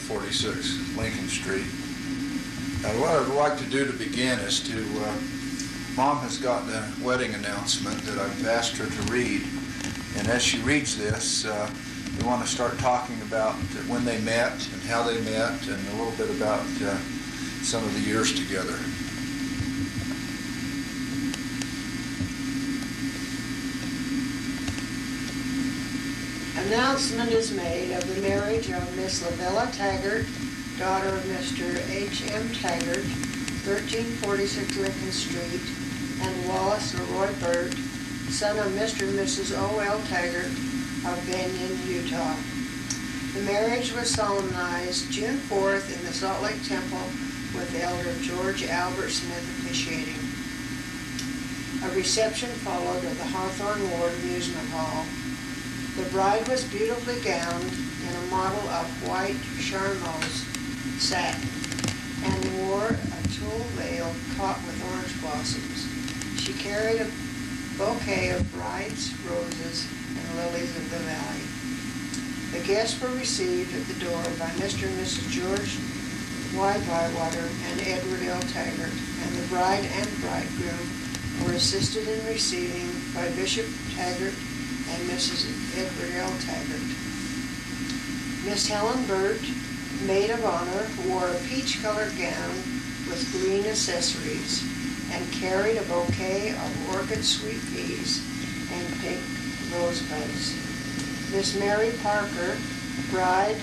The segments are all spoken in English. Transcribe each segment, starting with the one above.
1346 Lincoln Street. What I'd like to do to begin is to, Mom has got a wedding announcement that I've asked her to read, and as she reads this, we want to start talking about when they met and how they met and a little bit about some of the years together. Announcement is made of the marriage of Miss Lavella Taggart, daughter of Mr. H.M. Taggart, 1346 Lincoln Street, and Wallace Leroy Burt, son of Mr. and Mrs. O.L. Taggart of Banyan, Utah. The marriage was solemnized June 4th in the Salt Lake Temple with Elder George Albert Smith officiating. A reception followed at the Hawthorne Ward Amusement Hall. The bride was beautifully gowned in a model of white charmeuse satin and wore a tulle veil caught with orange blossoms. She carried a bouquet of bride's roses and lilies of the valley. The guests were received at the door by Mr. and Mrs. George Y. Bywater and Edward L. Taggart, and the bride and bridegroom were assisted in receiving by Bishop Taggart and Mrs. Edward L. Taggart. Miss Helen Burt, maid of honor, wore a peach-colored gown with green accessories and carried a bouquet of orchid sweet peas and pink rosebuds. Miss Mary Parker, bride,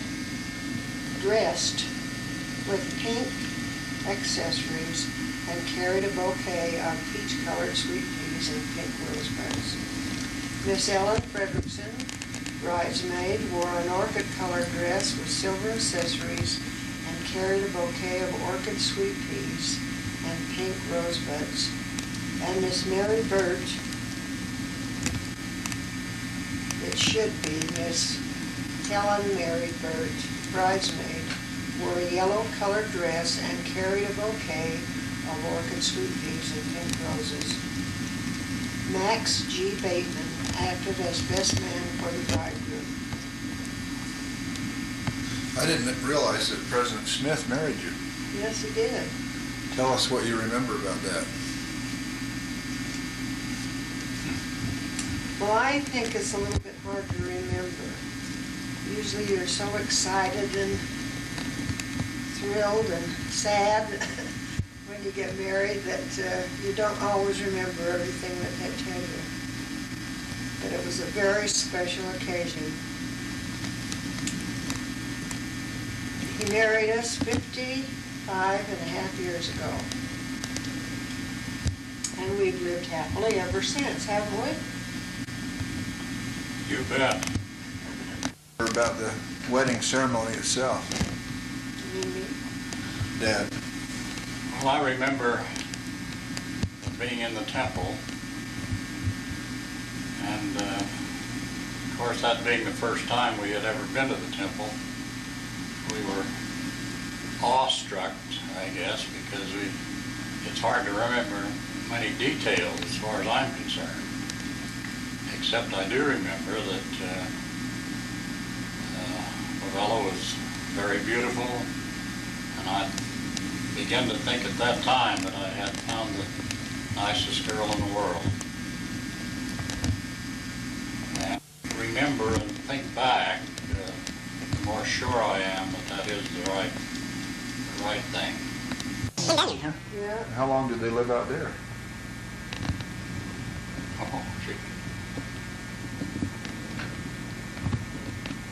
dressed with pink accessories and carried a bouquet of peach-colored sweet peas and pink rosebuds. Miss Ellen Frederickson, bridesmaid, wore an orchid-colored dress with silver accessories and carried a bouquet of orchid sweet peas and pink rosebuds. And Miss Mary Burt, it should be Miss Helen Mary Burt, bridesmaid, wore a yellow-colored dress and carried a bouquet of orchid sweet peas and pink roses. Max G. Bateman acted as best man for the bridegroom. I didn't realize that President Smith married you. Yes, he did. Tell us what you remember about that. Well, I think it's a little bit hard to remember. Usually you're so excited and thrilled and sad when you get married that you don't always remember everything that they tell you. But it was a very special occasion. He married us 55 and a half years ago. And we've lived happily ever since, haven't we? You bet. About the wedding ceremony itself, Dad. Well, I remember being in the temple, and of course, that being the first time we had ever been to the temple, we were awestruck, I guess, because it's hard to remember many details as far as I'm concerned, except I do remember that Lavella was very beautiful, and I began to think at that time that I had found the nicest girl in the world. And remember and think back, the more sure I am that that is the right thing. Yeah. How long did they live out there? Oh, gee.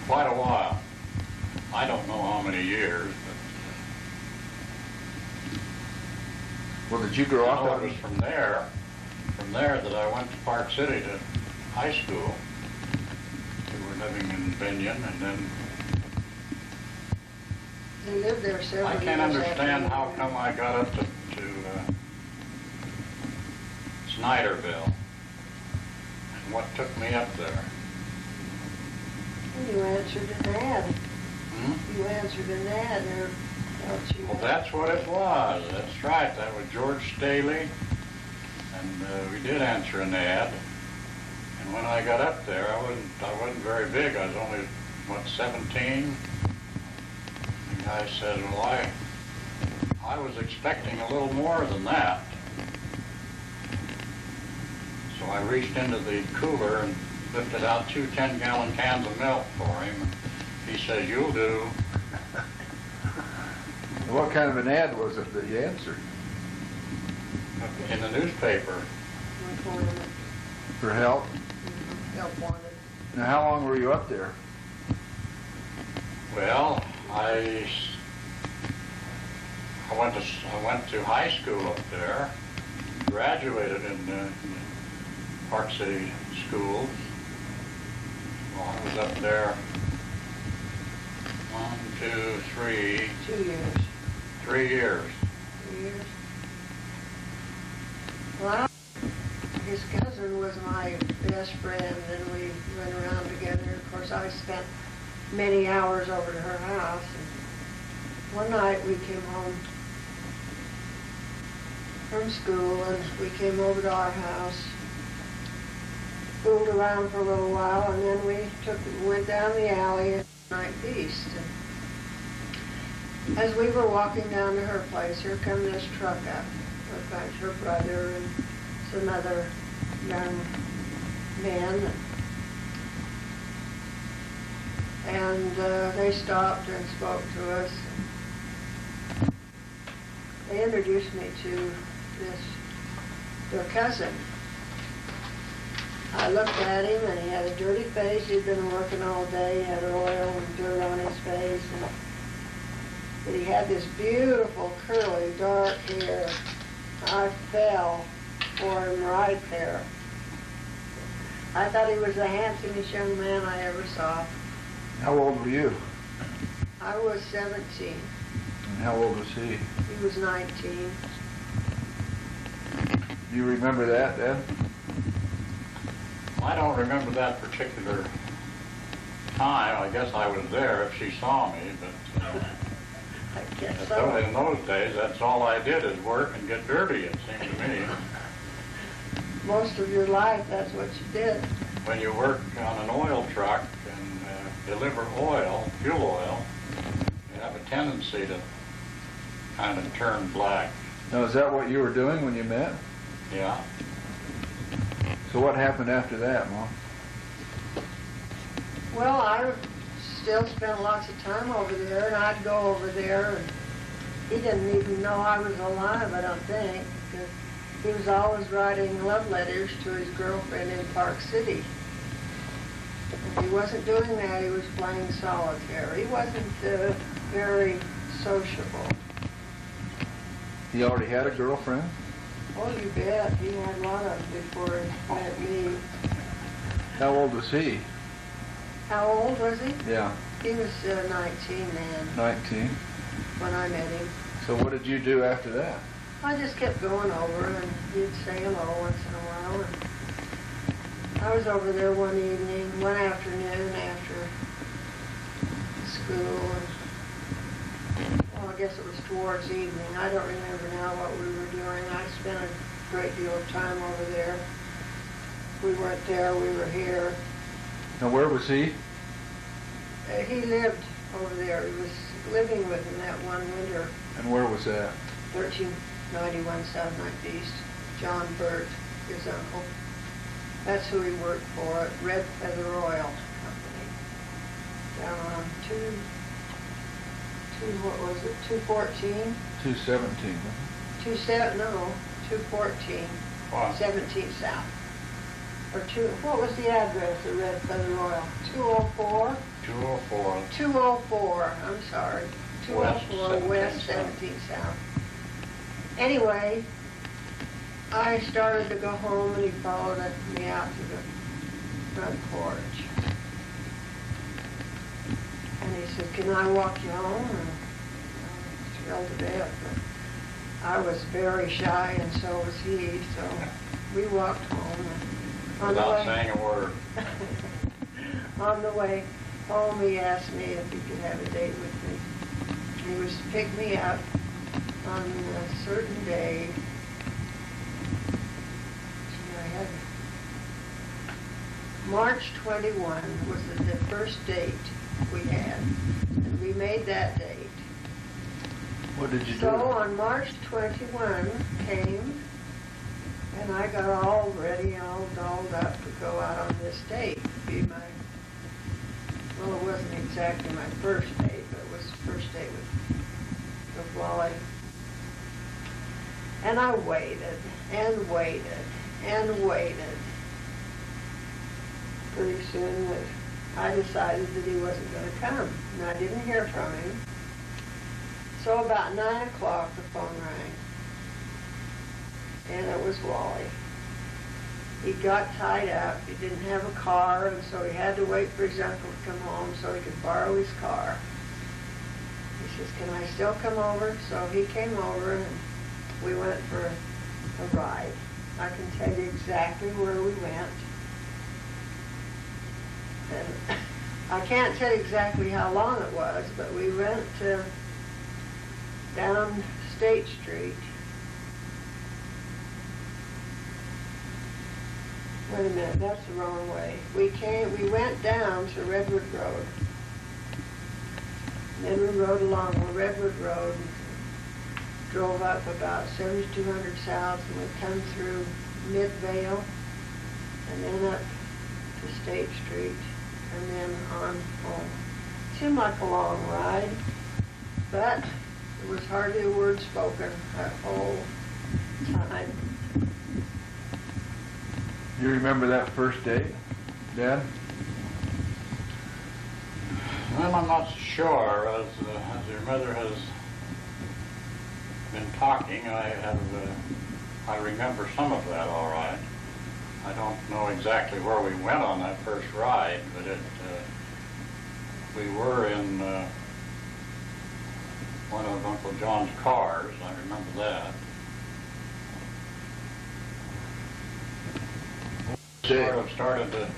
Quite a while. I don't know how many years, but Well, did you grow up it out was from there that I went to Park City to high school. We were living in Benyon, and then They lived there several I years. can't understand after how we- come I got up to Snyderville, and what took me up there. You answered an ad. Hmm? You answered an ad there. Well, that's what it was. That's right. That was George Staley, and we did answer an ad. And when I got up there, I wasn't very big. I was only 17. guy says, well, I was expecting a little more than that. So I reached into the cooler and lifted out 2 10-gallon cans of milk for him. He says, you'll do. What kind of an ad was it that you answered? In the newspaper. Employment, For help? help wanted. Now, how long were you up there? Well, I went to high school up there, graduated in Park City Schools. Well, I was up there 2 years. 3 years. 3 years. Well, his cousin was my best friend, and we went around together. Of course, I spent many hours over to her house. And one night we came home from school, and we came over to our house, fooled around for a little while, and then we went down the alley and night feast. And as we were walking down to her place, here come this truck up. In fact, her brother and some other young men. And they stopped and spoke to us. They introduced me to their cousin. I looked at him, and he had a dirty face. He'd been working all day. He had oil and dirt on his face. But he had this beautiful, curly, dark hair. I fell for him right there. I thought he was the handsomest young man I ever saw. How old were you? I was 17. And how old was he? He was 19. Do you remember that, Dad? I don't remember that particular time. I guess I was there if she saw me, but I guess in so. those days, that's all I did is work and get dirty, it seemed to me. Most of your life, that's what you did. When you work on an oil truck and deliver oil, fuel oil, you have a tendency to kind of turn black. Now, is that what you were doing when you met? Yeah. So what happened after that, Mom? Well, I still spent lots of time over there, and I'd go over there, and he didn't even know I was alive, I don't think, because he was always writing love letters to his girlfriend in Park City. If he wasn't doing that, he was playing solitaire. He wasn't very sociable. He already had a girlfriend? Oh, you bet. He had a lot of them before he met me. How old was he? How old was he? Yeah, He was 19 then 19. when I met him. So what did you do after that? I just kept going over, and he'd say hello once in a while. And I was over there one evening, one afternoon after school. And, well, I guess it was towards evening. I don't remember now what we were doing. I spent a great deal of time over there. We weren't there, we were here. Now, where was he? He lived over there. He was living with him that one winter, And where was that? 1391 South 9th East. John Burt, his uncle. That's who he worked for at Red Feather Oil Company. Down on 214? 217. 214, Wow. 17 South. Or what was the address of Red Feather Oil? 204? 204. 204, I'm sorry. 204 West 17 South. Anyway, I started to go home, and he followed me out to the front porch. And he said, "Can I walk you home?" And I was thrilled to death. But I was very shy, and so was he, so we walked home. And on the Without way, saying a word. on the way home, he asked me if he could have a date with me. He was to pick me up on a certain day. Gee, I had March 21 was the first date we had, and we made that date. What did you do? So on March 21 came, and I got all ready, all dolled up to go out on this date. To be my, well, it wasn't exactly my first date, but it was the first date with Wally. And I waited, and waited, and waited. Pretty soon I decided that he wasn't going to come, and I didn't hear from him. So about 9 o'clock the phone rang, and it was Wally. He got tied up, he didn't have a car, and so he had to wait for his uncle to come home so he could borrow his car. He says, "Can I still come over?" So he came over, and we went for a ride. I can tell you exactly where we went. And I can't tell you exactly how long it was, but we went down State Street. Wait a minute, that's the wrong way. We went down to Redwood Road. And then we rode along the Redwood Road and drove up about 7200 south, and we come through Midvale and then up to State Street and then on home. Seemed like a long ride, but there was hardly a word spoken that whole time. You remember that first date, Dad? Well, I'm not sure. As your mother has been talking, I remember some of that all right. I don't know exactly where we went on that first ride, but we were in one of Uncle John's cars. I remember that. Sort of started to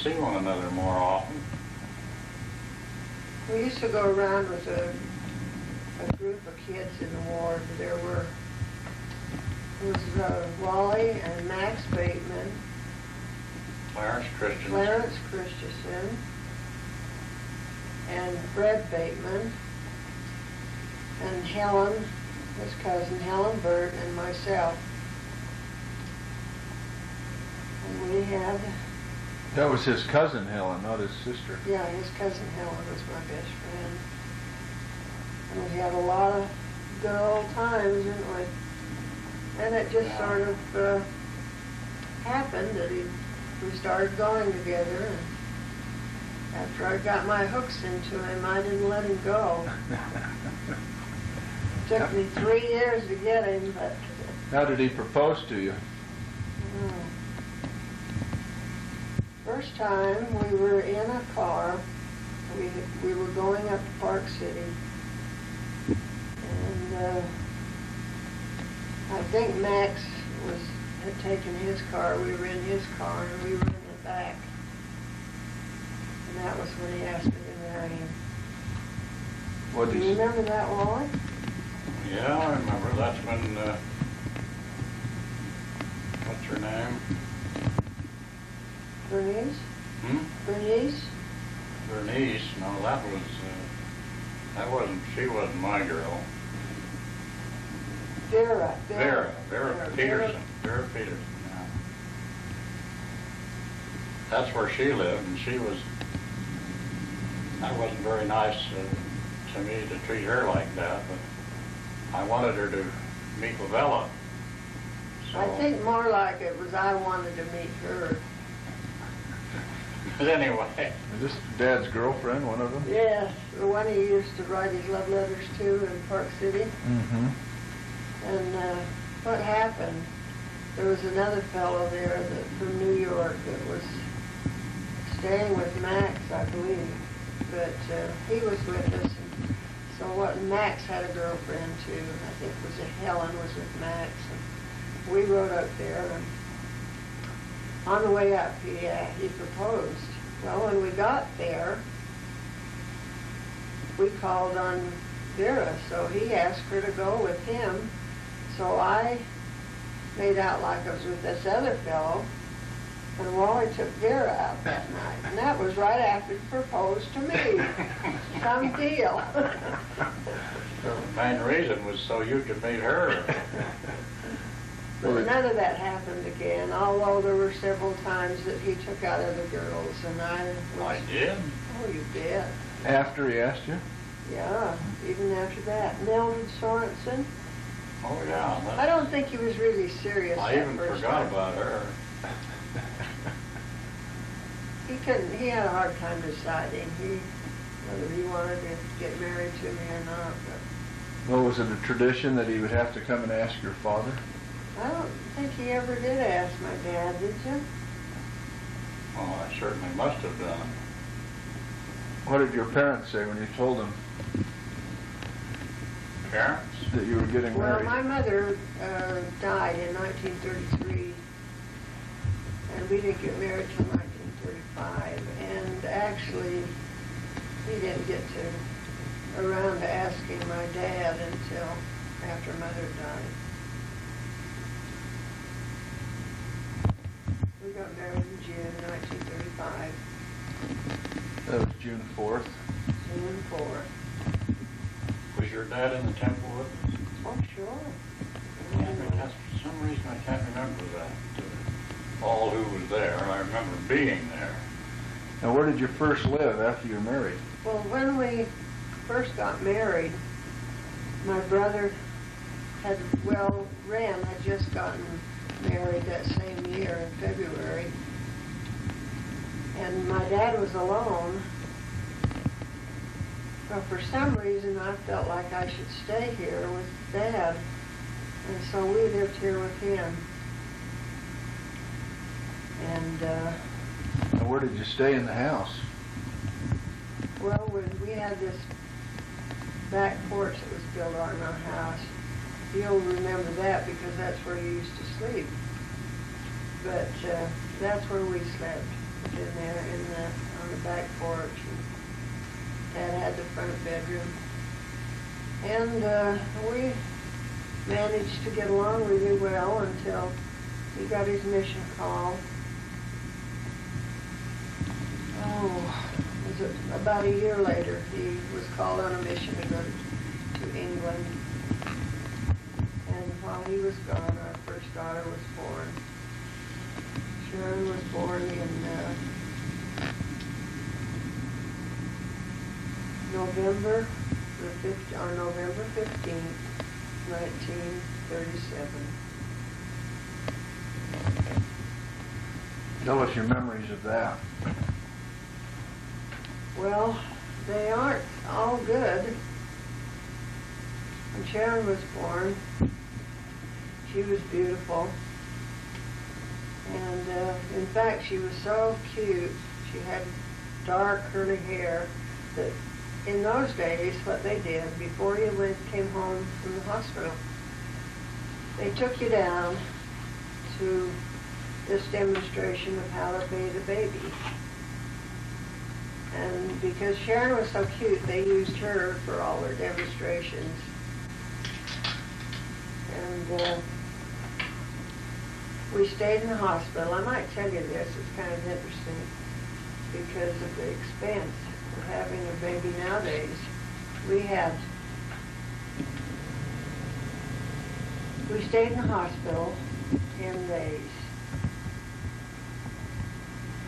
see one another more often. We used to go around with a group of kids in the ward. There was Wally and Max Bateman, Clarence Christensen, and Fred Bateman, and Helen, his cousin, Helen Burt, and myself. And we had... That was his cousin Helen, not his sister. Yeah, his cousin Helen was my best friend. And we had a lot of good old times, didn't we? And it just sort of happened that we started going together. And after I got my hooks into him, I didn't let him go. Took me 3 years to get him, but... How did he propose to you? First time we were in a car. We were going up to Park City. And I think Max had taken his car. We were in his car, and we were in the back. And that was when he asked me to marry him. What Do you remember that, Wally? Yeah, I remember. That's when, what's her name? Bernice? Bernice? No, she wasn't my girl. Vera Peterson. Vera Peterson, yeah. That's where she lived, and that wasn't very nice to me to treat her like that, but I wanted her to meet Lavella. So. I think more like it was I wanted to meet her. But anyway. Is this Dad's girlfriend, one of them? Yes, the one he used to write his love letters to in Park City. Mm-hmm. And what happened, there was another fellow there from New York that was staying with Max, I believe. But he was with us. And so Max had a girlfriend too. I think it was Helen was with Max. And we rode up there. And on the way up, he proposed. Well, when we got there, we called on Vera, so he asked her to go with him. So I made out like I was with this other fellow, And Wally took Vera out that night, and that was right after he proposed to me. Some deal. The main reason was so you could meet her. But none of that happened again, although there were several times that he took out other girls, and I I did? Oh, you did. After he asked you? Yeah, even after that. Mildred Sorensen, Oh, yeah. I don't think he was really serious I that even first forgot time. about her. He had a hard time deciding whether he wanted to get married to me or not, but Well, was it a tradition that he would have to come and ask your father? I don't think he ever did ask my dad, did you? Well, I certainly must have done. What did your parents say when you told them Parents? that you were getting Well, married? my mother died in 1933, and we didn't get married till 1935. And actually, he didn't get around to asking my dad until after Mother died. We got married in June 1935, That was June 4th. June 4th. Was your dad in the temple with us? Oh, sure. For some reason, I can't remember that. All who was there. I remember being there. Now, where did you first live after you were married? Well, when we first got married, my brother Ren had just gotten married that same year in February. And my dad was alone. But for some reason, I felt like I should stay here with Dad. And so we lived here with him. And, And where did you stay in the house? well, we had this back porch that was built on our house. You'll remember that because that's where you used to sleep. But that's where we slept, in there on the back porch. And Dad had the front bedroom. And we managed to get along really well until he got his mission call. Oh, was it about a year later, he was called on a mission to go to England. And while he was gone, our first daughter was born. Sharon was born in November 15th, 1937. Tell us your memories of that. Well, they aren't all good. When Sharon was born, she was beautiful. And in fact, she was so cute. She had dark curly hair that in those days, what they did, before you came home from the hospital, they took you down to this demonstration of how to bathe a baby. And because Sharon was so cute, they used her for all their demonstrations. And we stayed in the hospital. I might tell you this, it's kind of interesting, because of the expense of having a baby nowadays. We stayed in the hospital 10 days.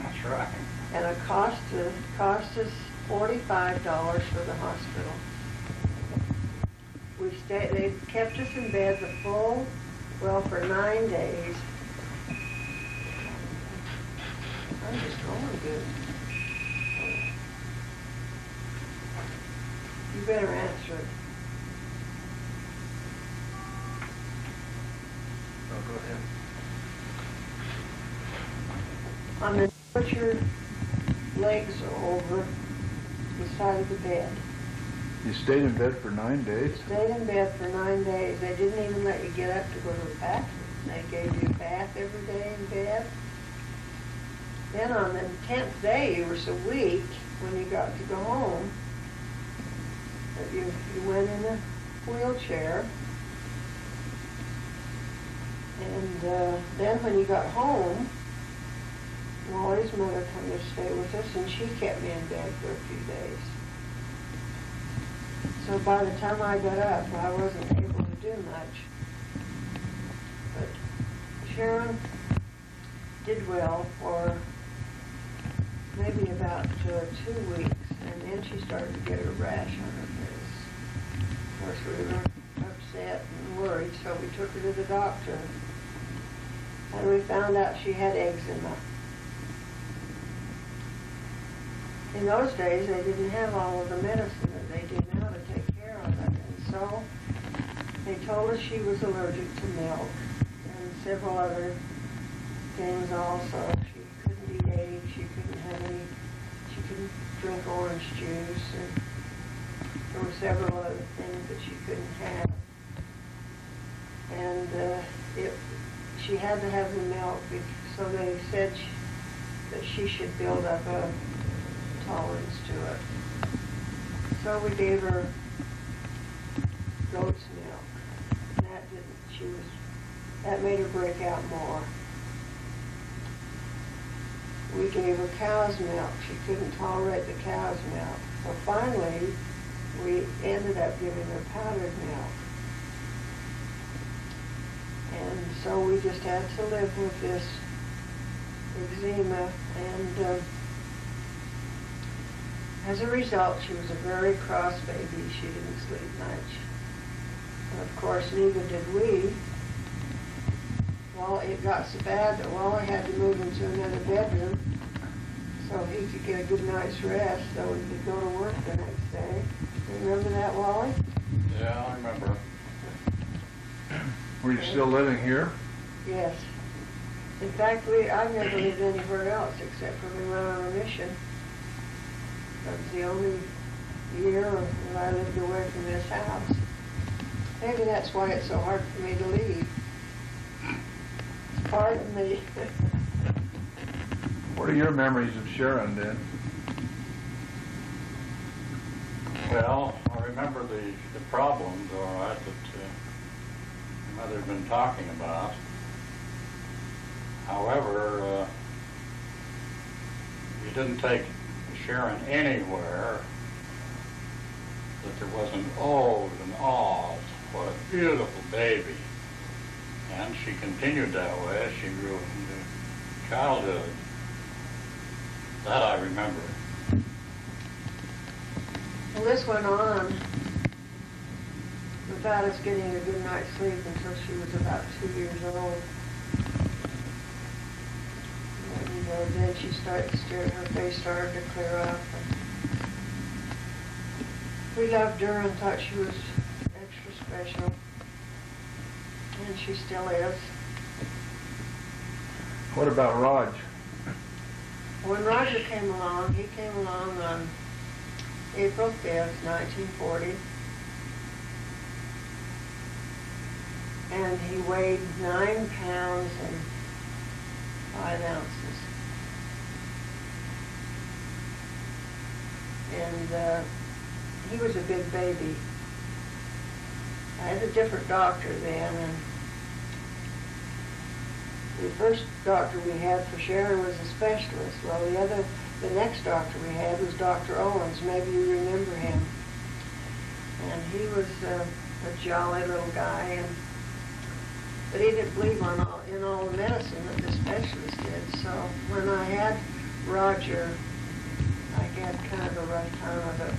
That's right. And it cost us $45 for the hospital. They kept us in bed for 9 days. I'm just going good. You better answer it. Oh, go ahead. I'm going to put your legs over the side of the bed. You stayed in bed for 9 days? Stayed in bed for 9 days. They didn't even let you get up to go to the bathroom. They gave you a bath every day in bed. Then on the 10th day, you were so weak when you got to go home that you went in a wheelchair. And then when you got home, his mother come to stay with us, and she kept me in bed for a few days. So by the time I got up, I wasn't able to do much. But Sharon did well for maybe about 2 weeks, and then she started to get a rash on her face. Of course, we were upset and worried, so we took her to the doctor. And we found out she had eczema. In those days, they didn't have all of the medicine that they do now to take care of it. And so they told us she was allergic to milk and several other things also. She couldn't eat eggs, she couldn't drink orange juice, and there were several other things that she couldn't have. And she had to have the milk, so they said that she should build up a tolerance to it. So we gave her goat's milk. And that made her break out more. We gave her cow's milk. She couldn't tolerate the cow's milk. So finally, we ended up giving her powdered milk. And so we just had to live with this eczema, and as a result, she was a very cross baby. She didn't sleep much. And of course, neither did we. Well, it got so bad that Wally had to move into another bedroom so he could get a good night's rest so he could go to work the next day. Remember that, Wally? Yeah, I remember. Were you still living here? Yes. In fact, I've never lived anywhere else except when we went on a mission. That was the only year that I lived away from this house. Maybe that's why it's so hard for me to leave. It's part of me. What are your memories of Sharon then? Well, I remember the problems, all right, that your mother had been talking about. However, you didn't take Sharon anywhere that there wasn't ohs and ahs. What a beautiful baby. And she continued that way as she grew into childhood. That I remember. Well, this went on without us getting a good night's sleep until she was about 2 years old. And then her face started to clear up. And we loved her and thought she was extra special. And she still is. What about Raj? When Roger came along, he came along on April 5th, 1940. And he weighed 9 pounds and 5 ounces. And he was a big baby. I had a different doctor then, and the first doctor we had for Sharon was a specialist. Well, the next doctor we had was Dr. Owens. Maybe you remember him. And he was a jolly little guy, but he didn't believe in all the medicine that the specialist did. So when I had Roger, I had kind of a rough time of it.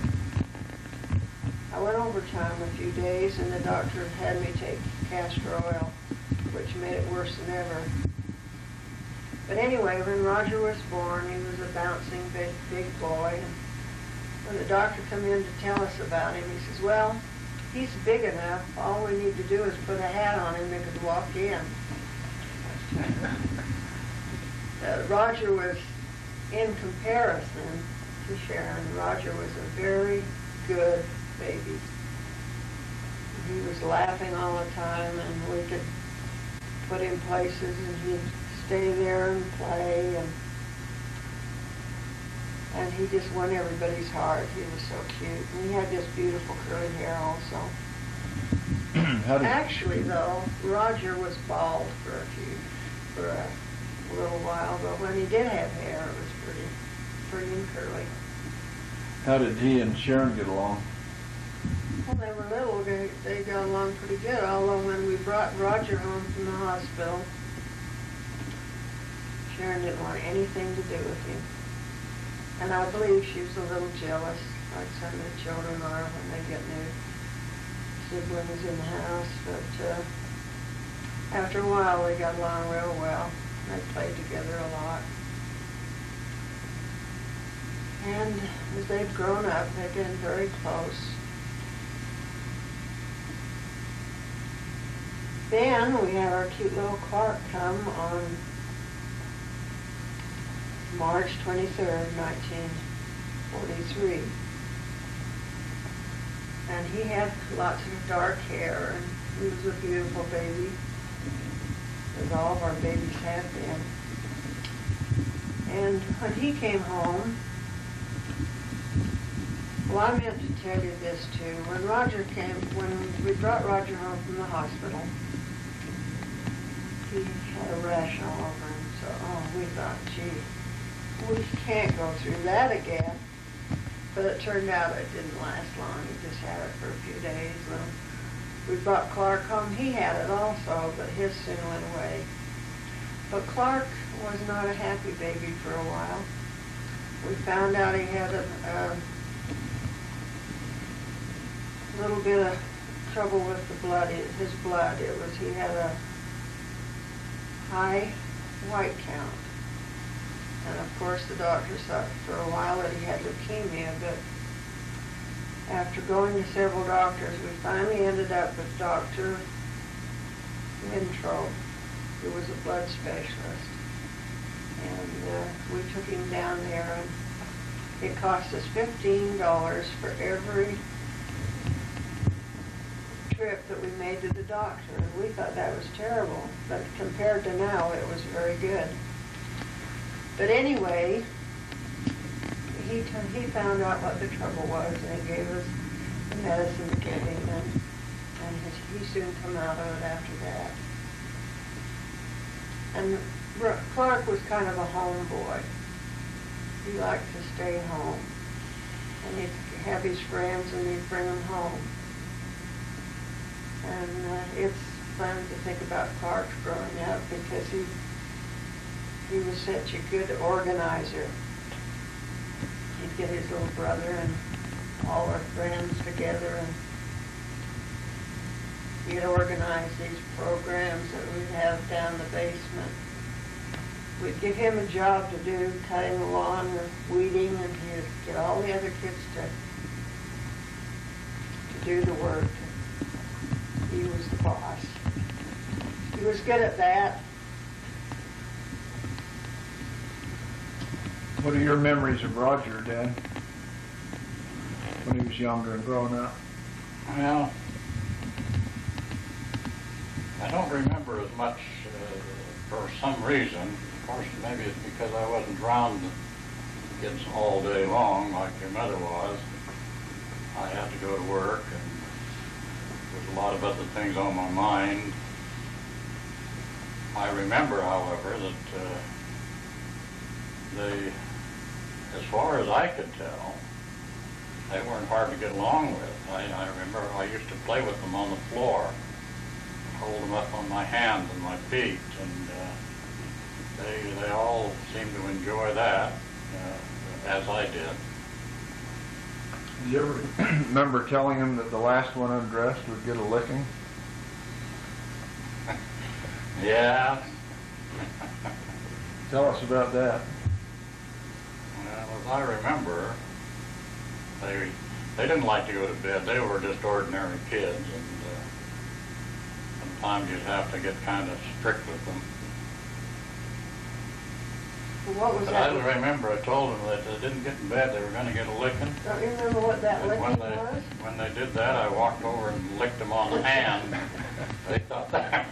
I went overtime a few days, and the doctor had me take castor oil, which made it worse than ever. But anyway, when Roger was born, he was a bouncing big boy. And when the doctor came in to tell us about him, he says, well, he's big enough. All we need to do is put a hat on him and he could walk in. Roger was, in comparison to Sharon, Roger was a very good baby. He was laughing all the time, and we could put him places, and he'd stay there and play, and he just won everybody's heart. He was so cute. And he had this beautiful curly hair also. Actually, though, Roger was bald for a little while, but when he did have hair, it was pretty and curly. How did he and Sharon get along? When they were little, they got along pretty good, although when we brought Roger home from the hospital, Sharon didn't want anything to do with him. And I believe she was a little jealous, like some of the children are when they get new siblings in the house. But after a while, they got along real well. They played together a lot. And as they've grown up, they've been very close. Then we had our cute little Clark come on March 23rd, 1943. And he had lots of dark hair, and he was a beautiful baby, as all of our babies have been. And when he came home, well, I meant to tell you this too. When we brought Roger home from the hospital, he had a rash all over him, so, we thought, gee, we can't go through that again. But it turned out it didn't last long. He just had it for a few days. When we brought Clark home, he had it also, but his soon went away. But Clark was not a happy baby for a while. We found out he had a little bit of trouble with the blood, his blood. He had a high white count. And of course the doctor thought for a while that he had leukemia, but after going to several doctors, we finally ended up with Dr. Wintrow, who was a blood specialist. And we took him down there, and it cost us $15 for every trip that we made to the doctor. And we thought that was terrible, but compared to now, it was very good. But anyway, he found out what the trouble was, and he gave us the medicine to give him, and he soon come out of it after that. And Clark was kind of a homeboy. He liked to stay home, and he'd have his friends, and he'd bring them home. And it's fun to think about Clark growing up, because he was such a good organizer. He'd get his little brother and all our friends together, and he'd organize these programs that we'd have down the basement. We'd give him a job to do, cutting the lawn or weeding, and he'd get all the other kids to do the work. He was the boss. He was good at that. What are your memories of Roger, Dad, when he was younger and growing up? Well, I don't remember as much for some reason. Of course, maybe it's because I wasn't around the kids all day long like your mother was. I had to go to work, and there was a lot of other things on my mind. I remember, however, that they, as far as I could tell, they weren't hard to get along with. I remember I used to play with them on the floor, hold them up on my hands and my feet, and they all seemed to enjoy that, as I did. Do you ever remember telling him that the last one undressed would get a licking? Yeah. Tell us about that. Well, as I remember, they didn't like to go to bed. They were just ordinary kids, and sometimes you'd have to get kind of strict with them. What was But that? I remember I told them that if they didn't get in bed, they were going to get a licking. Don't you remember what that And licking was? when they did that, I walked over and licked them on the hand. They thought that.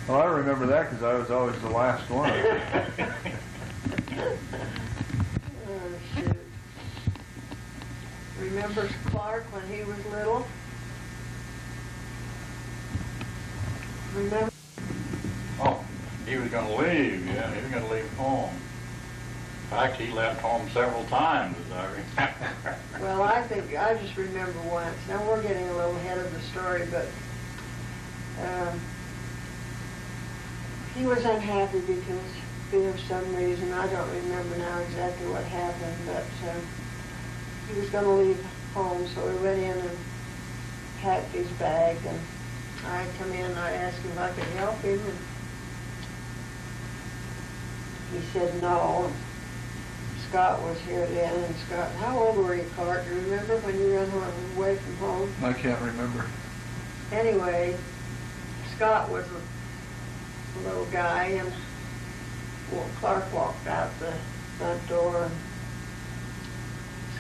Well, I remember that because I was always the last one. Oh, shoot. Remembers Clark when he was little? Remember? Oh, He was gonna leave, yeah, he was gonna leave home. In fact, he left home several times, as I remember. Well, I just remember once. Now, we're getting a little ahead of the story, but he was unhappy because of some reason, I don't remember now exactly what happened, but he was going to leave home, so we went in and packed his bag, and I come in and I asked him if I could help him, and he said no. Scott was here then, and Scott, how old were you, Clark? Do you remember when you ran away from home? I can't remember. Anyway, Scott was a little guy, and Clark walked out the front door, and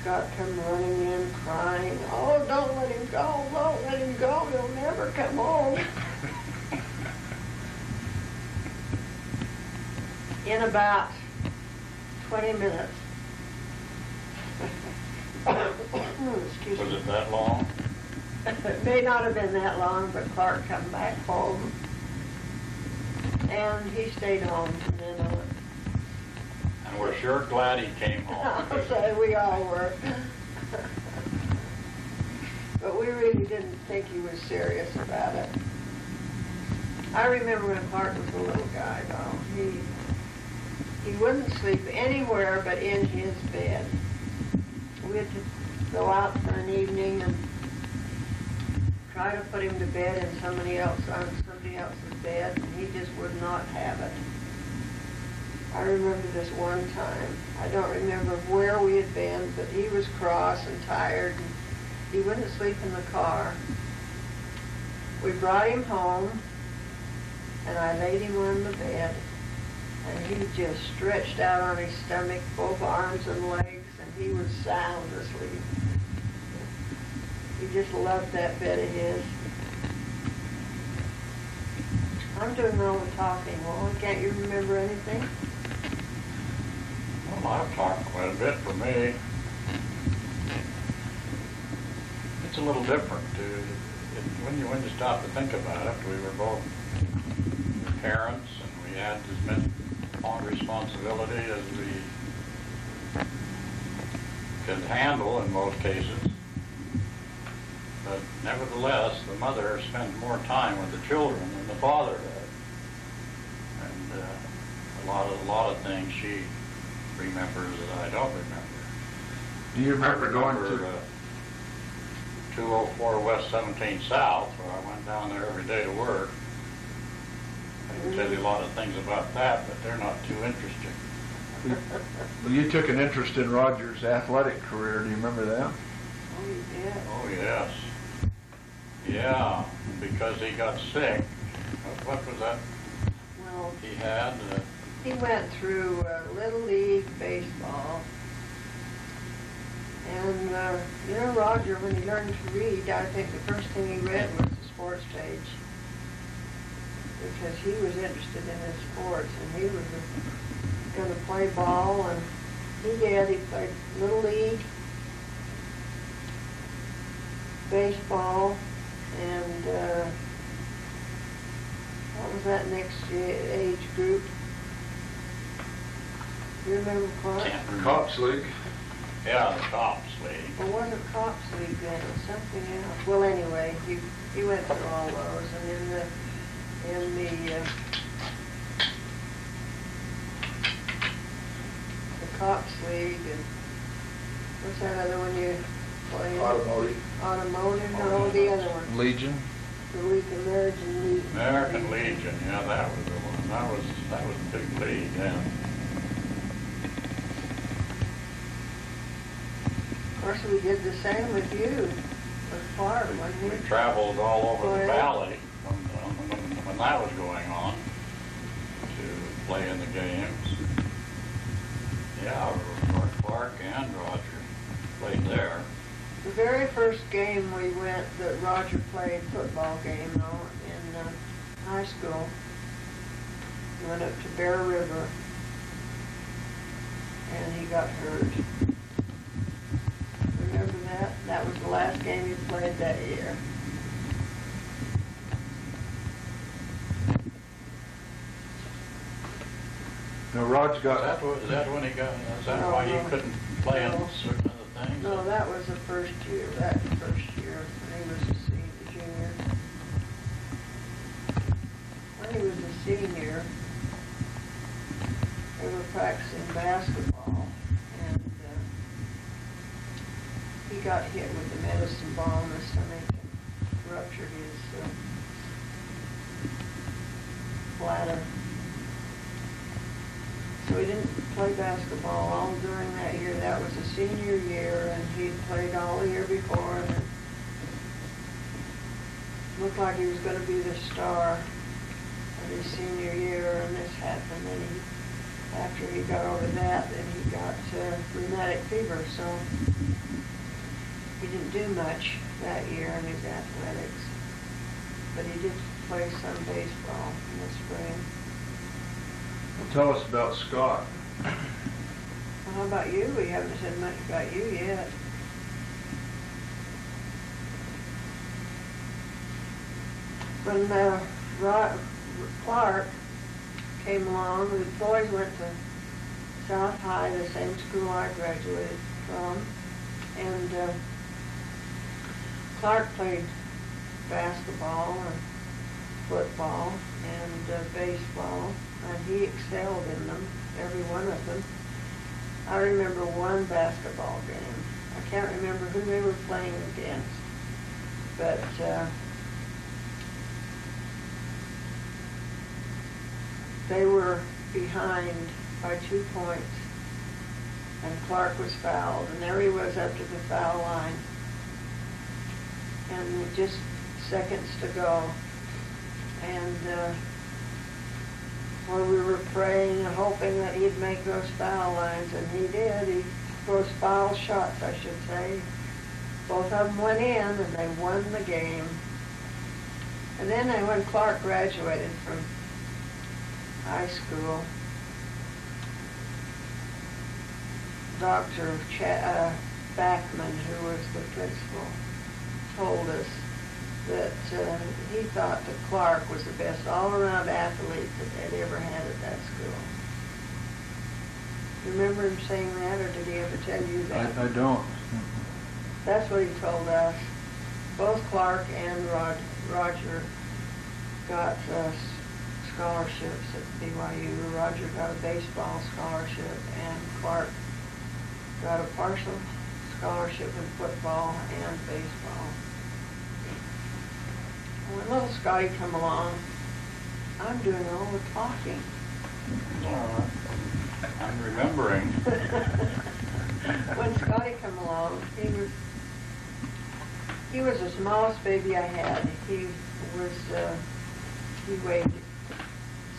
Scott come running in crying, "Oh, don't let him go, don't let him go, he'll never come home." In about 20 minutes. Excuse Was me. it that long? It may not have been that long, but Clark come back home. And he stayed home from then on. And we're sure glad he came home. I'll say we all were. But we really didn't think he was serious about it. I remember when Clark was a little guy, though. He wouldn't sleep anywhere but in his bed. We'd go out for an evening and try to put him to bed in somebody else's bed, and he just would not have it. I remember this one time. I don't remember where we had been, but he was cross and tired, and he wouldn't sleep in the car. We brought him home, and I laid him on the bed, and he just stretched out on his stomach, both arms and legs, and he was sound asleep. He just loved that bed of his. I'm doing all the talking. Well, can't you remember anything? Well, I've talked quite a bit for me. It's a little different. When you stop to think about it, we were both parents, and we had as much responsibility as we could handle in most cases. But nevertheless, the mother spent more time with the children than the father did. And a lot of things she remembers that I don't remember. Do you remember going to... 204 West 17 South, where I went down there every day to work. I can tell you a lot of things about that, but they're not too interesting. Well, you took an interest in Roger's athletic career. Do you remember that? Oh, you did? Oh, yes. Yeah, because he got sick. What was that Well, he had? he went through Little League baseball. And, Roger, when he learned to read, I think the first thing he read was the sports page. Because he was interested in his sports, and he was going to play ball, and he did. He played Little League, baseball, and what was that next age group? You remember, Clark? Can't remember. Cops League. Yeah, the Cops League. It wasn't Cops League then, it was something else. Well, anyway, he went through all those, and in the Cops League, and what's that other one you played? Automotive, no, the other one. Legion. The American Legion. American Legion, yeah, that was the one. That was a big league, yeah. Of course, we did the same with you, with Clark, wasn't We we? traveled all over the Right. valley when that was going on to play in the games. Yeah, Clark and Roger played there. The very first game we went, that Roger played, football game though, in high school, we went up to Bear River, and he got hurt. Remember that? That was the last game he played that year. No, Rod's got, Is that when he got, is that No, why no. he couldn't play in No. certain other things? No, that was the first year, when he was a junior. When he was a senior, they were practicing basketball, and he got hit with the medicine ball in the stomach and ruptured his bladder. So he didn't play basketball all during that year. That was a senior year, and he'd played all the year before, and it looked like he was going to be the star of his senior year, and this happened. And after he got over that, then he got rheumatic fever, so he didn't do much that year in his athletics. But he did play some baseball in the spring. well, tell us about Scott. Well, how about you? We haven't said much about you yet. When Clark came along, the boys went to South High, the same school I graduated from, and Clark played basketball and football and baseball, and he excelled in them, every one of them. I remember one basketball game. I can't remember who they were playing against, but they were behind by 2 points, and Clark was fouled, and there he was up to the foul line, and with just seconds to go. And well, we were praying and hoping that he'd make those foul lines, and he did. Those foul shots, I should say. Both of them went in, and they won the game. And then when Clark graduated from high school, Dr. Backman, who was the principal, told us that he thought that Clark was the best all-around athlete that they'd ever had at that school. You remember him saying that, or did he ever tell you that? I don't. That's what he told us. Both Clark and Roger got scholarships at BYU. Roger got a baseball scholarship, and Clark got a partial scholarship in football and baseball. When little Scotty come along, I'm doing all the talking. I'm remembering. When Scotty come along, he was the smallest baby I had. He weighed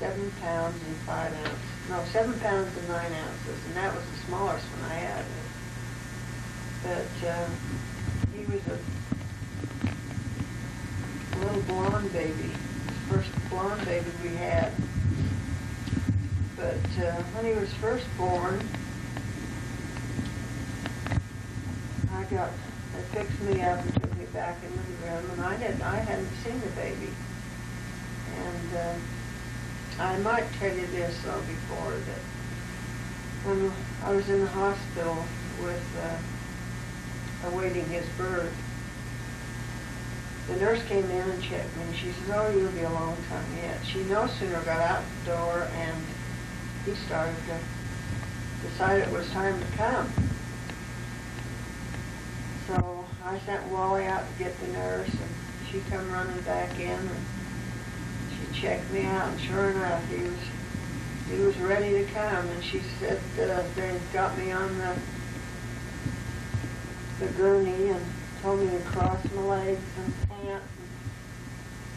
7 pounds and 5 ounces. No, 7 pounds and 9 ounces, and that was the smallest one I had. But he was a little blonde baby, the first blonde baby we had. But when he was first born, they fixed me up and took me back into the room, and I hadn't seen the baby. And I might tell you this though before, that when I was in the hospital awaiting his birth, the nurse came in and checked me, and she says, "Oh, you'll be a long time yet." She no sooner got out the door, and he started to decide it was time to come. So I sent Wally out to get the nurse, and she come running back in, and she checked me out, and sure enough, he was ready to come. And she said they got me on the gurney and told me to cross my legs and pant.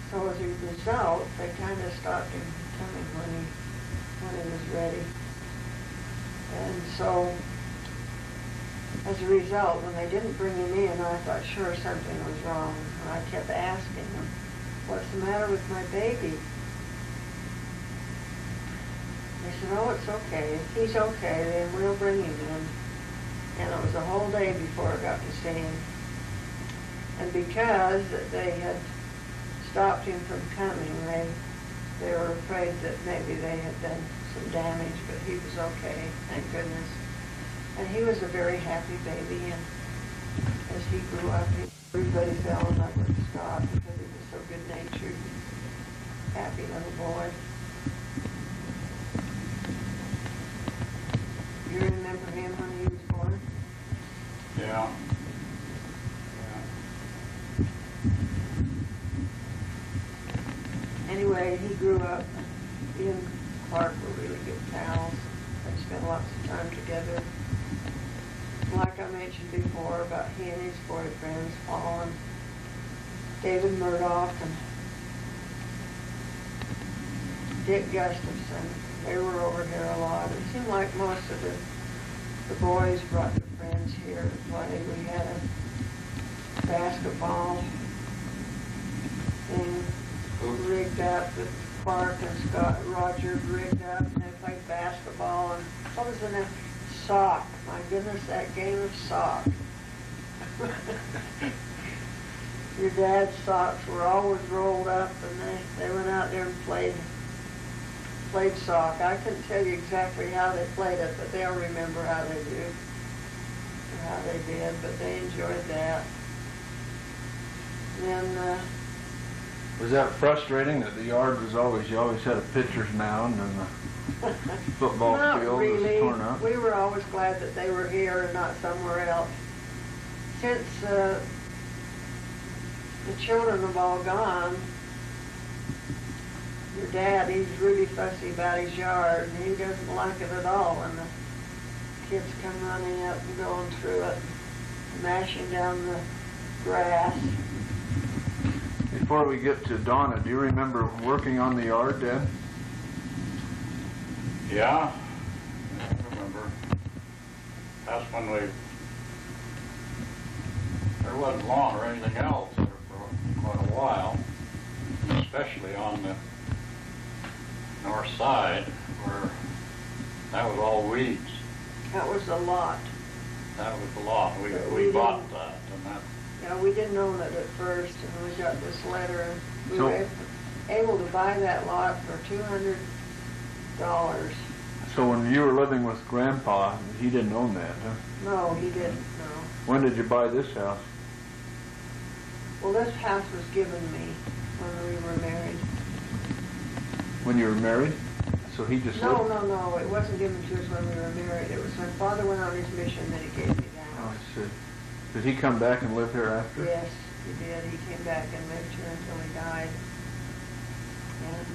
So as a result, they kind of stopped him coming when he was ready. And so, as a result, when they didn't bring him in, I thought sure something was wrong. And I kept asking them, "What's the matter with my baby?" They said, "Oh, it's okay. If he's okay, then we'll bring him in." And it was a whole day before I got to see him. And because they had stopped him from coming, they were afraid that maybe they had done some damage, but he was okay, thank goodness. And he was a very happy baby, and as he grew up, everybody fell in love with Scott because he was so good-natured, happy little boy. You remember him when he was born? Yeah. Anyway, he grew up. He and Clark were really good pals. They spent lots of time together. Like I mentioned before about he and his boyfriends, Paul and David Murdoch and Dick Gustafson, they were over here a lot. It seemed like most of the boys brought their friends here to play. We had a basketball thing rigged up that Clark and Scott Roger rigged up, and they played basketball. And what was the name? Sock. My goodness, that game of sock. Your dad's socks were always rolled up, and they went out there and played sock. I couldn't tell you exactly how they played it, but they'll remember how they do, or how they did, but they enjoyed that. And then, Was that frustrating that the yard was always, you always had a pitcher's mound and the football not field really. was torn up? We were always glad that they were here and not somewhere else. Since the children have all gone, your dad, he's really fussy about his yard, and he doesn't like it at all when the kids come running up and going through it, mashing down the grass. Before we get to Donna, do you remember working on the yard, Dad? Yeah, I remember. That's when there wasn't lawn or anything else there for quite a while, especially on the north side where that was all weeds. That was a lot. That was the lot. But We we bought didn't- that, and that, Yeah, we didn't own it at first, and we got this letter, and we So- were able to buy that lot for $200. So when you were living with Grandpa, he didn't own that, huh? No, he didn't, no. When did you buy this house? Well, this house was given me when we were married. When you were married? So he just No, lived? no, it wasn't given to us when we were married. It was when Father went on his mission that he gave me the Oh, house. I see. Did he come back and live here after? Yes, he did. He came back and lived here until he died. And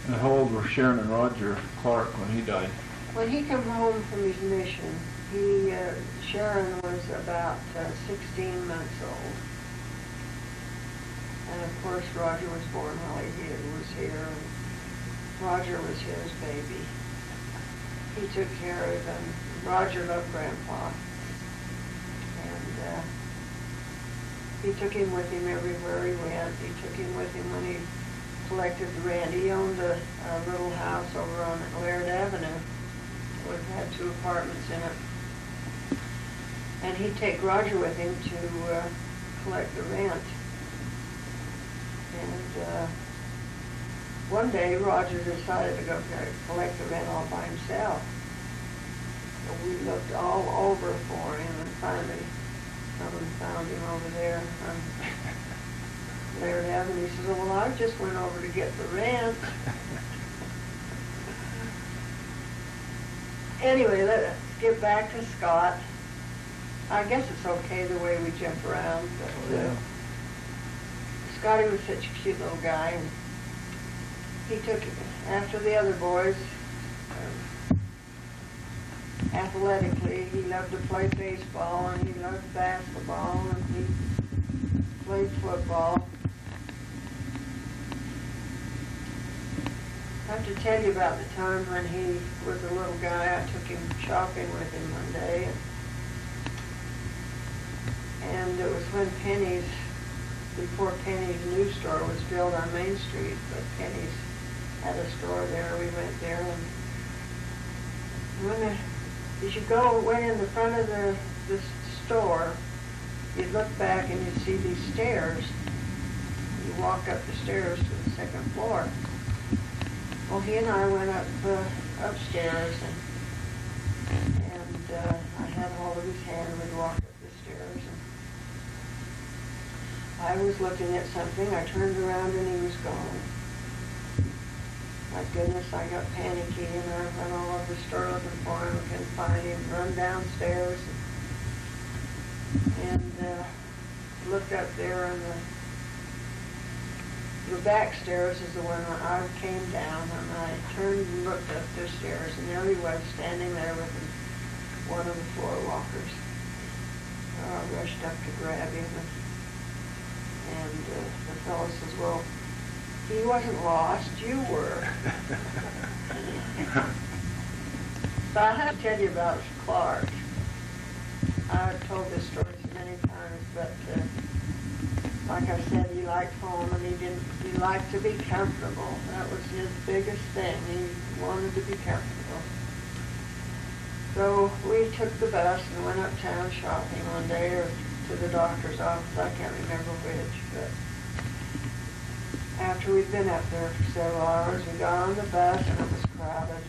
And how old were Sharon and Roger Clark when he died? when he came home from his mission, Sharon was about 16 months old. And of course, Roger was born while he was here, and Roger was his baby. He took care of him. Roger loved Grandpa. And he took him with him everywhere he went. He took him with him when he collected the rent. He owned a little house over on Laird Avenue. It had 2 apartments in it. And he'd take Roger with him to collect the rent. And one day, Roger decided to go collect the rent all by himself. So we looked all over for him, and finally someone found him over there on Laird Avenue. He says, well, I just went over to get the rent. Anyway, let's get back to Scott. I guess it's okay the way we jump around, but Scotty was such a cute little guy, and he took, after the other boys, athletically, he loved to play baseball, and he loved basketball, and he played football. I have to tell you about the time when he was a little guy. I took him shopping with him one day, and it was when Penny's, before Penny's new store was built on Main Street, but Penny's had a store there. We went there, and as you went in the front of the store, you'd look back and you'd see these stairs. You walk up the stairs to the second floor. Well, he and I went up upstairs, and I had hold of his hand and we'd walk up the stairs. And I was looking at something. I turned around and he was gone. My goodness, I got panicky and I went all over the store looking for him. Couldn't find him. Run downstairs and looked up there, and the back stairs is the one I came down, and I turned and looked up the stairs, and there he was standing there with one of the floor walkers. I rushed up to grab him, and the fellow says, "Well, he wasn't lost, you were." So I have to tell you about Clark. I've told this story so many times, but like I said, he liked home, and he liked to be comfortable. That was his biggest thing. He wanted to be comfortable. So we took the bus and went uptown shopping one day, or to the doctor's office. I can't remember which, but after we'd been up there for several hours, we got on the bus and it was crowded.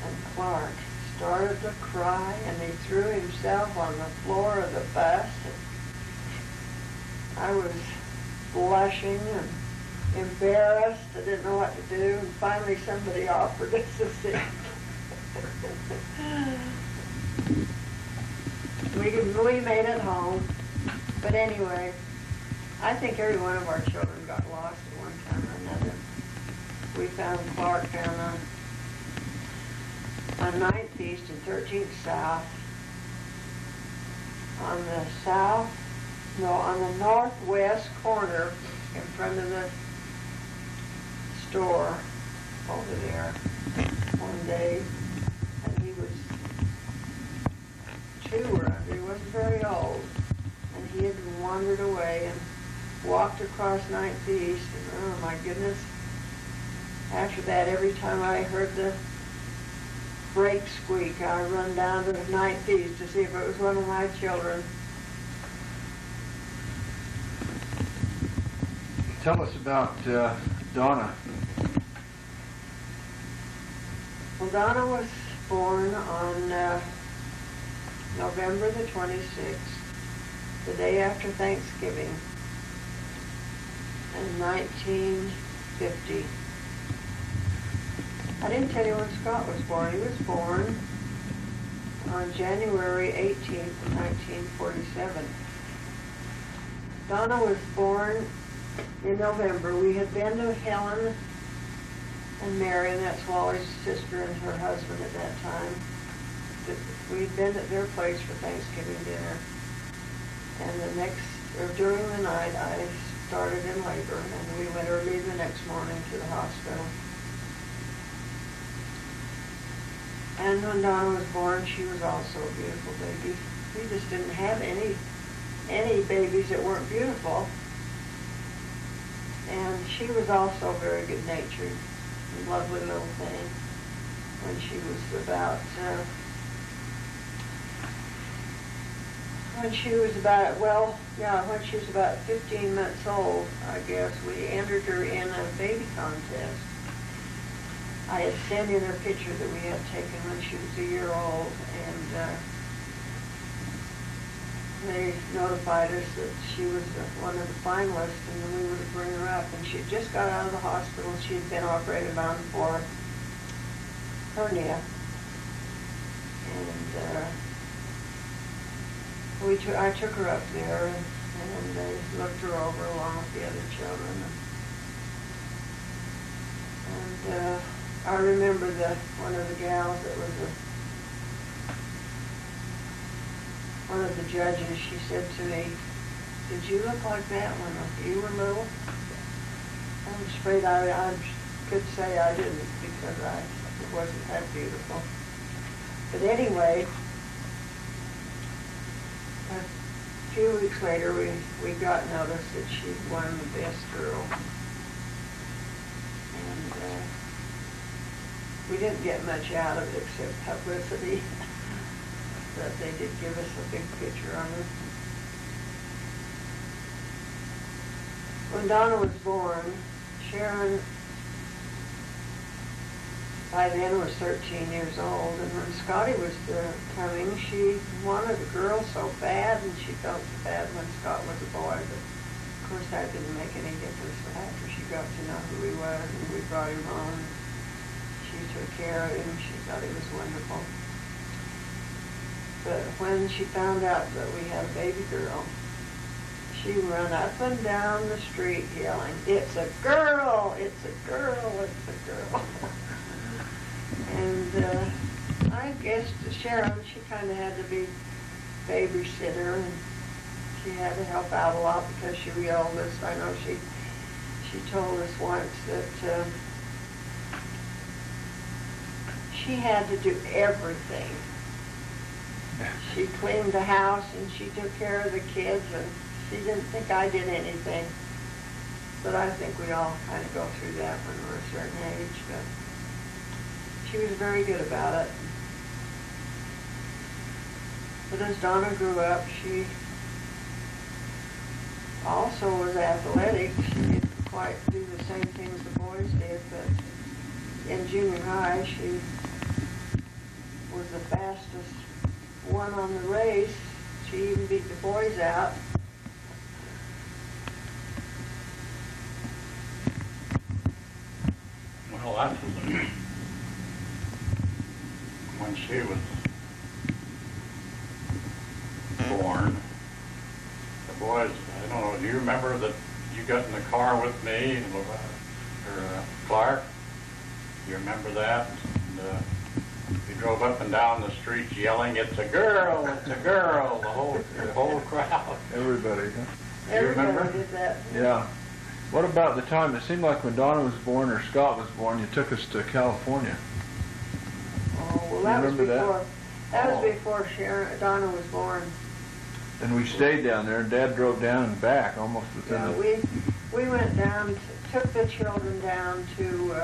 And Clark started to cry, and he threw himself on the floor of the bus. I was blushing and embarrassed. I didn't know what to do, and finally somebody offered us a seat. We made it home, but anyway, I think every one of our children got lost at one time or another. We found Clark down on 9th East and 13th South. On the northwest corner in front of the store over there one day, and he was 2 or under. He wasn't very old, and he had wandered away and walked across 9th East, and oh my goodness, after that, every time I heard the brake squeak, I run down to 9th East to see if it was one of my children. Tell us about Donna. Well, Donna was born on November the 26th, the day after Thanksgiving, in 1950. I didn't tell you when Scott was born. He was born on January 18th, 1947. Donna was born in November. We had been to Helen and Mary, and that's Wally's sister and her husband at that time. We'd been at their place for Thanksgiving dinner. And during the night, I started in labor, and we went early the next morning to the hospital. And when Donna was born, she was also a beautiful baby. We just didn't have any babies that weren't beautiful. And she was also very good-natured, a lovely little thing. When she was about 15 months old, I guess, we entered her in a baby contest. I had sent in a picture that we had taken when she was a year old, and they notified us that she was one of the finalists, and then we were to bring her up. And she had just got out of the hospital. She had been operated on for hernia. And I took her up there, and they looked her over along with the other children. And I remember one of the gals that was one of the judges, she said to me, "Did you look like that when you were little?" I'm afraid I could say I didn't, because it wasn't that beautiful. But anyway, a few weeks later, we got notice that she won the best girl. And we didn't get much out of it except publicity. But they did give us a big picture on her. When Donna was born, Sharon by then was 13 years old. And when Scotty was coming, she wanted a girl so bad, and she felt bad when Scott was a boy. But of course, that didn't make any difference after she got to know who he was, and we brought him home. She took care of him. She thought he was wonderful. But when she found out that we had a baby girl, she ran up and down the street yelling, "It's a girl! It's a girl! It's a girl!" And I guess Sharon, she kind of had to be babysitter, and she had to help out a lot because she was the oldest. I know she told us once that she had to do everything. She cleaned the house and she took care of the kids, and she didn't think I did anything. But I think we all kind of go through that when we're a certain age. But she was very good about it. But as Donna grew up, she also was athletic. She didn't quite do the same things the boys did, but in junior high, she was the fastest one on the race. She even beat the boys out. Well, that was when she was born. The boys, I don't know, do you remember that you got in the car with me, Clark? You remember that? And, we drove up and down the streets yelling, "It's a girl! It's a girl!" The whole crowd. Everybody, huh? You remember? Everybody did that. Yeah. What about the time, it seemed like when Donna was born or Scott was born, you took us to California. Oh, well, that was Remember that? before. That Oh. was before Donna was born. And we stayed down there, and Dad drove down and back almost within Yeah, we went down, took the children down to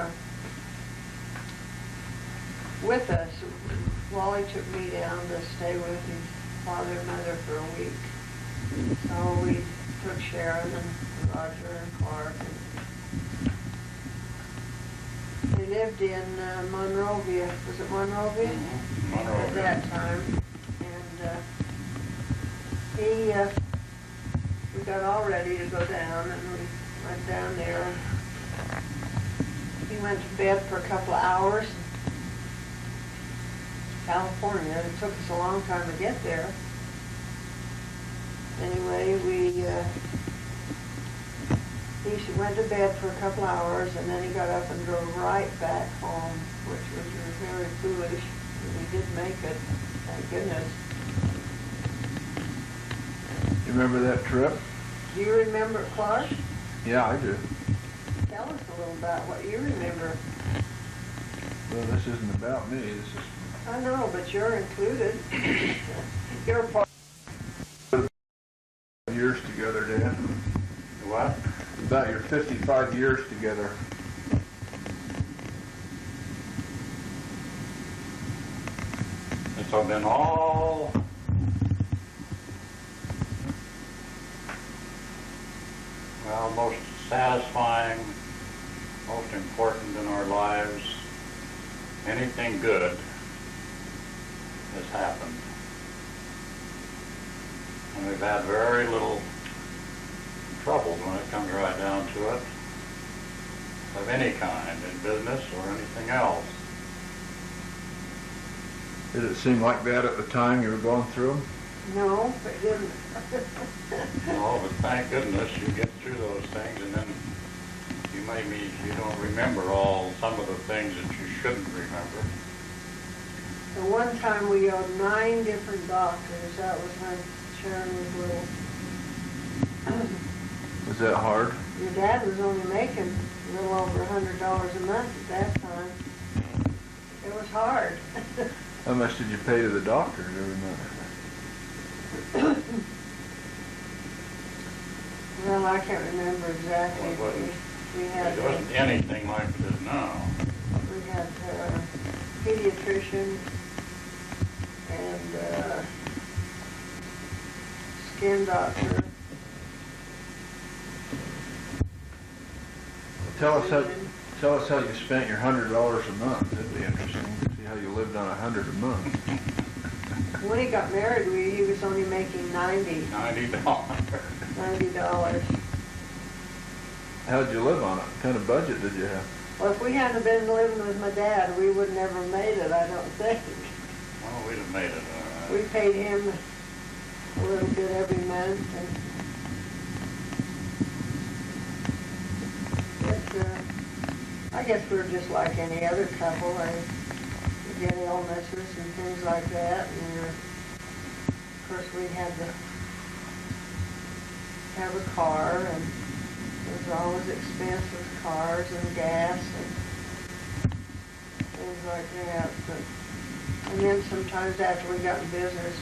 with us. Wally took me down to stay with his father and mother for a week. So we took Sharon and Roger and Clark. And they lived in Monrovia. Was it Monrovia? Monrovia. At that time. And we got all ready to go down, and we went down there. He went to bed for a couple of hours. California. It took us a long time to get there. Anyway, he went to bed for a couple hours, and then he got up and drove right back home, which was very foolish. We did make it, thank goodness. You remember that trip? Do you remember, Clark? Yeah, I do. Tell us a little about what you remember. Well, this isn't about me. This is I know, but you're included. You're part. years together, Dad. What? About your 55 years together. It's all been all well, most satisfying, most important in our lives. Anything good has happened. And we've had very little trouble when it comes right down to it, of any kind, in business or anything else. Did it seem like that at the time you were going through them? No, it didn't. Oh, but thank goodness you get through those things, and then you don't remember some of the things that you shouldn't remember. The one time we owed 9 different doctors. That was when Sharon was little. Was that hard? Your dad was only making a little over $100 a month at that time. It was hard. How much did you pay to the doctors every month? Well, I can't remember exactly. Well, it wasn't- It It wasn't anything like it is now. we had a pediatrician and skin doctor. Tell us how, Tell us how you spent your $100 a month. That'd be interesting to see how you lived on $100 a month. When he got married, he was only making $90. $90. $90. How'd you live on it? What kind of budget did you have? Well, if we hadn't been living with my dad, we would never made it, I don't think. Well, we'd have made it all We right. paid him a little bit every month, and I guess we're just like any other couple. We get illnesses and things like that, and of course we had to have a car, and it was always expensive, cars and gas and things like that. And then sometimes after we got in business,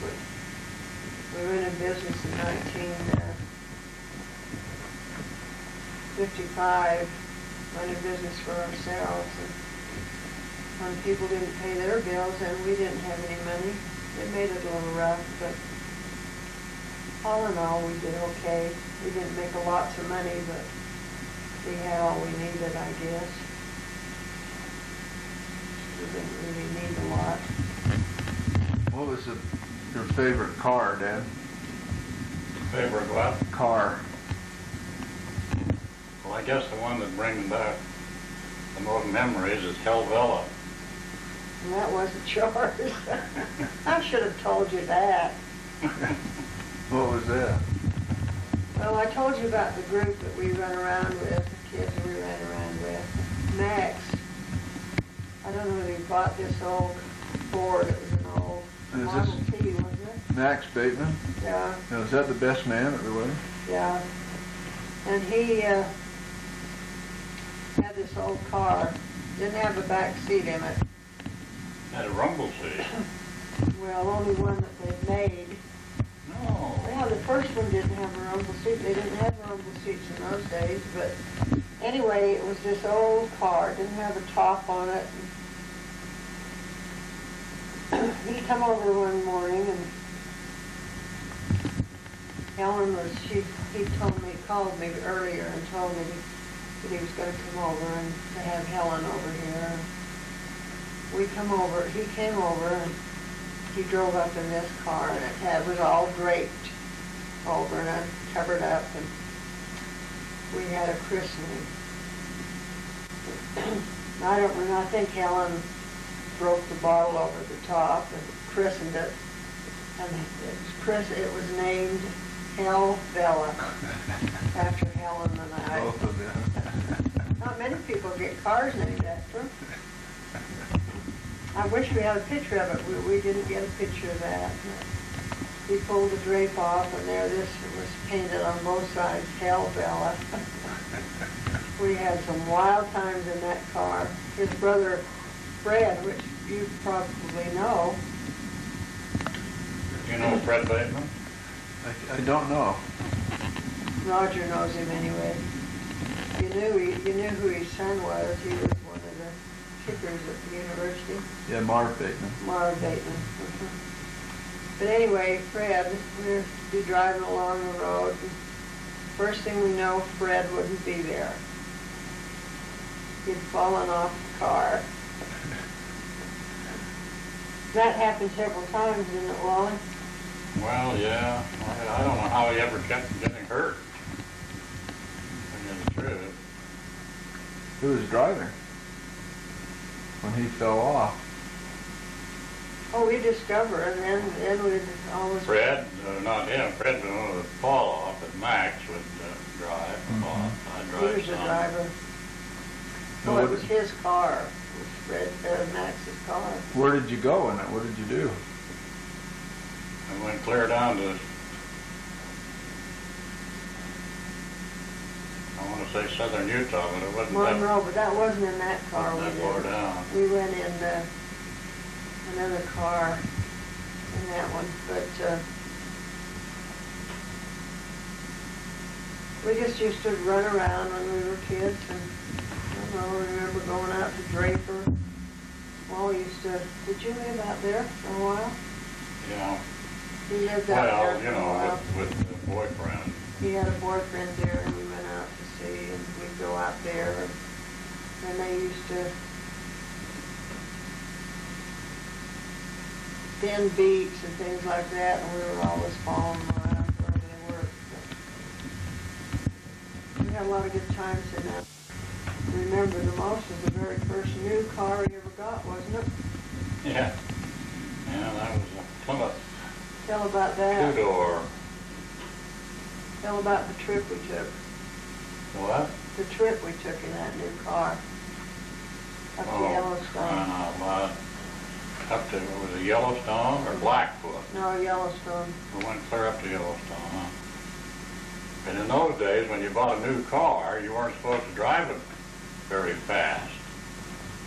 we went in business in 1955, went in business for ourselves. And when people didn't pay their bills and we didn't have any money, it made it a little rough, but all in all, we did okay. We didn't make lots of money, but we had all we needed, I guess. We didn't really need a lot. What was your favorite car, Dad? Favorite what? Car. Well, I guess the one that brings back the most memories is Helvella. And that wasn't yours. I should have told you that. What was that? Well, I told you about the group that we run around with, the kids we ran around with. Max, I don't know whether he bought this old Ford. It was an old Is Model this- T, wasn't it? Max Bateman? Yeah, Now, is that the best man at the wedding? yeah. And he had this old car, didn't have a back seat in it. Had a rumble seat. Well, only one that they made. No. Yeah, the first one didn't have a rumble seat. They didn't have rumble seats in those days, but anyway, it was this old car. It didn't have a top on it. He come over one morning, and Helen was, he called me earlier and told me that he was going to come over and to have Helen over here. We come over, he came over, and he drove up in this car, and it was all draped over and covered up, and we had a christening. I don't remember, I think Helen broke the bottle over the top and christened it, and it was named Helvella, after Helen and I. Both of them. Not many people get cars named after them. I wish we had a picture of it. We didn't get a picture of that. He pulled the drape off, and there this was painted on both sides, Helvella. We had some wild times in that car. His brother Fred, which you probably know. You know Fred Bateman? I don't know. Roger knows him anyway. You knew who his son was. He was one of the kickers at the university. Yeah, Marv Bateman. Marv Bateman. But anyway, Fred, we'd be driving along the road, and first thing we know, Fred wouldn't be there. He'd fallen off the car. That happened several times, didn't it, Wally? Well, yeah. I don't know how he ever kept from getting hurt. To tell you the truth. Who was driving when he fell off? Oh, we discover, and then we'd always... Fred, not him. Fred would fall off, but Max would drive. I'd He drive was the some. driver. No, Oh, it what- was his car. It was Fred, Max's car. Where did you go in it? What did you do? I went clear down to, I want to say southern Utah, but it wasn't that, Monroe, but that wasn't in that car. that We far did. down. We went in another car in that one, but we just used to run around when we were kids, and I don't know, I remember going out to Draper. Wally used to, did you live out there for a while? Yeah. He lived out there Well, for you a know, while. with the boyfriend. He had a boyfriend there, and we went out to see, and we'd go out there. And And they used to thin beats and things like that, and we were always following them around wherever they were. We had a lot of good times in that. Remember the most was the very first new car you ever got, wasn't it? Yeah. Yeah, that was a Plymouth Tell about that. two-door. Tell about the trip we took. What? The trip we took in that new car. Up to Yellowstone. Well, up to, was it Yellowstone or Blackfoot? No, Yellowstone. We went clear up to Yellowstone, huh? And in those days, when you bought a new car, you weren't supposed to drive it very fast.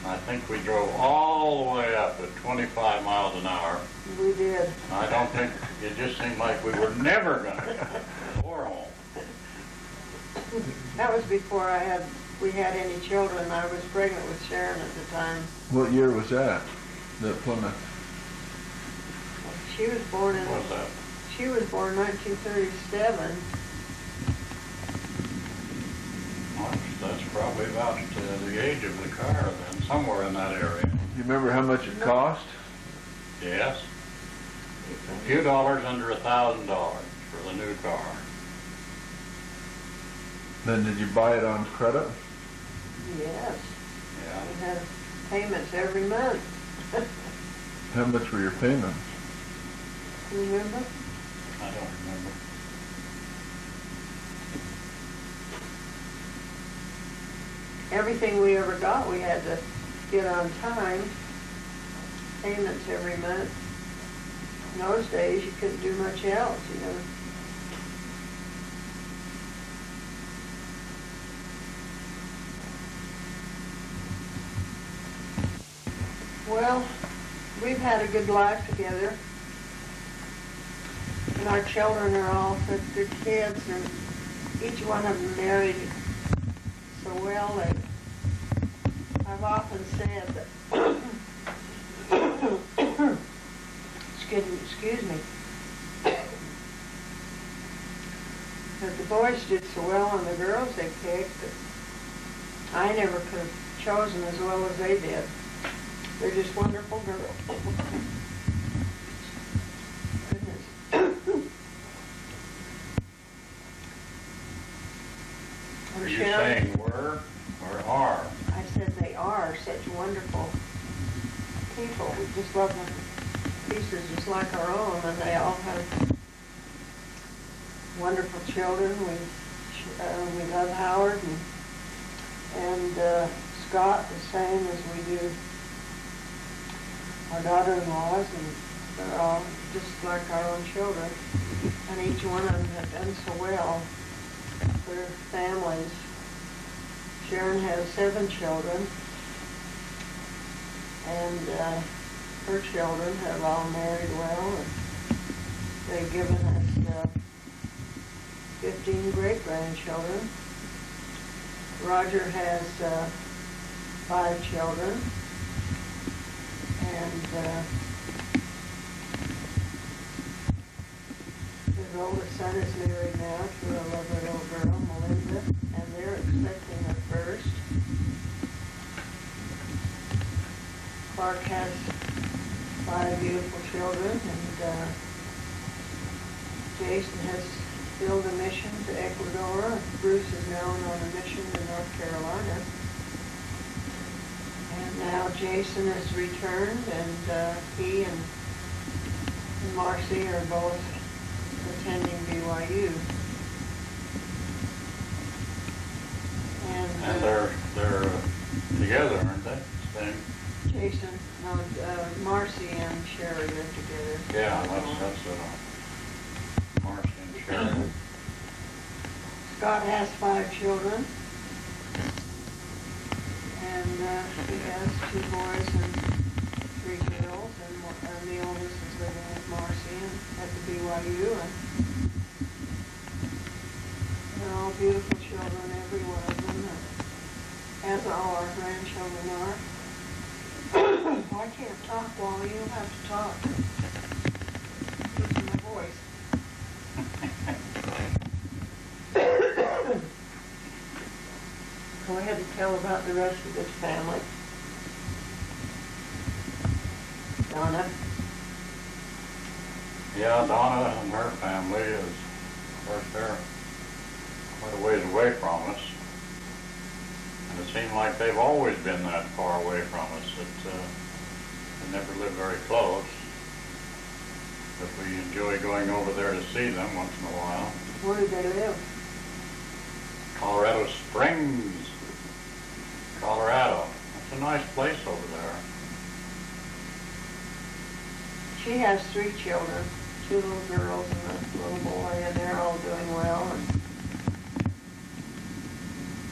I think we drove all the way up at 25 miles an hour. We did. I don't think, it just seemed like we were never going to or home. That was before we had any children. I was pregnant with Sharon at the time. What year was that? That Plymouth? She was born in What was that? 1937. Well, that's probably about the age of the car then, somewhere in that area. You remember how much it cost? Yes. A few dollars under $1,000 for the new car. Then did you buy it on credit? Yes. Yeah. We had payments every month. How much were your payments? Remember? I don't remember. Everything we ever got, we had to get on time. Payments every month. In those days, you couldn't do much else, you know. Well, we've had a good life together. And our children are all such good kids, and each one of them married so well that I've often said that excuse me, that the boys did so well and the girls they picked that I never could have chosen as well as they did. They're just wonderful girls. Goodness. Are you saying were or are? I said they are such wonderful people. We just love them pieces just like our own, and they all have wonderful children. We love Howard and Scott the same as we do our daughter-in-laws, and they're all just like our own children. And each one of them have done so well for their families. Sharon has 7 children, and her children have all married well, and they've given us 15 great-grandchildren. Roger has 5 children, and his oldest son is married now to a lovely little girl, Melinda, and they're expecting her first. Clark has 5 beautiful children, and Jason has filled a mission to Ecuador. Bruce is now on a mission to North Carolina. And now Jason has returned, and he and Marcy are both attending BYU. And they're together, aren't they? Same. Jason, no, Marcy and Sherry live together. Yeah, that's Marcy and Sharon. Scott has 5 children, and he has 2 boys and 3 girls, and the oldest is living with Marcy at the BYU, and they're all beautiful children, every one of them, as all our grandchildren are. I can't talk, Wally. You'll have to talk. Listen to my voice. Go ahead and tell about the rest of this family? Donna? Yeah, Donna and her family is, of course, they're quite a ways away from us. And it seemed like they've always been that far away from us. They never lived very close. But we enjoy going over there to see them once in a while. Where do they live? Colorado Springs, Colorado. That's a nice place over there. She has 3 children, 2 little girls and a little boy, and they're all doing well. And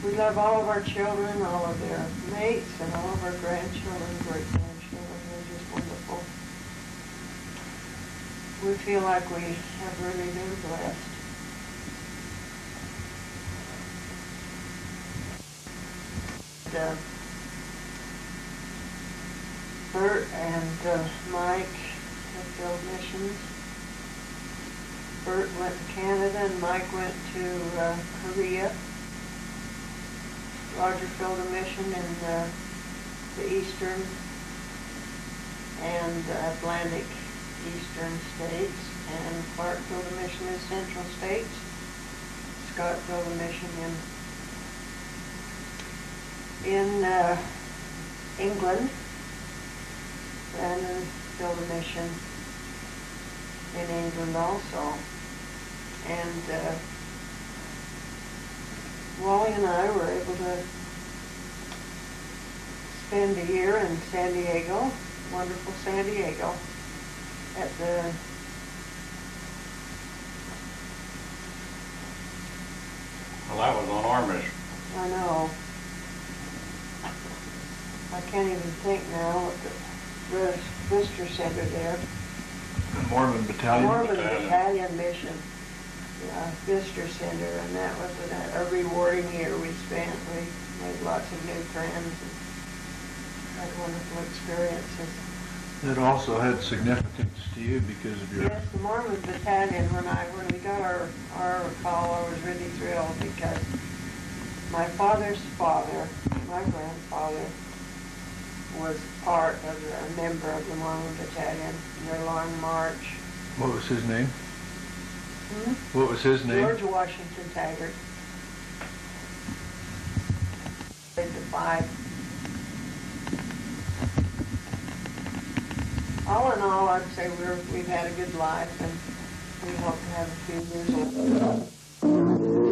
we love all of our children, all of their mates, and all of our grandchildren, great-grandchildren. They're just wonderful. We feel like we have really been blessed. Bert and Mike have filled missions. Bert went to Canada and Mike went to Korea. Roger filled a mission in the eastern and Atlantic eastern states, and Clark filled a mission in central states. Scott filled a mission in England. Brandon filled a mission in England also. And Wally and I were able to spend a year in San Diego, wonderful San Diego, at the Well, that was on our mission. I know. I can't even think now what the visitor center there. The Mormon Battalion. Mormon Battalion mission. Yeah, visitor center, and that was a rewarding year we spent. We made lots of new friends and had wonderful experiences. It also had significance to you because of your... Yes, the Mormon Battalion, when we got our call, I was really thrilled because my father's father, my grandfather, was a member of the Mormon Battalion in their long march. What was his name? Hmm? What was his name? George Washington Taggart. Played the 5. All in all, I'd say we've had a good life, and we hope to have a few years left.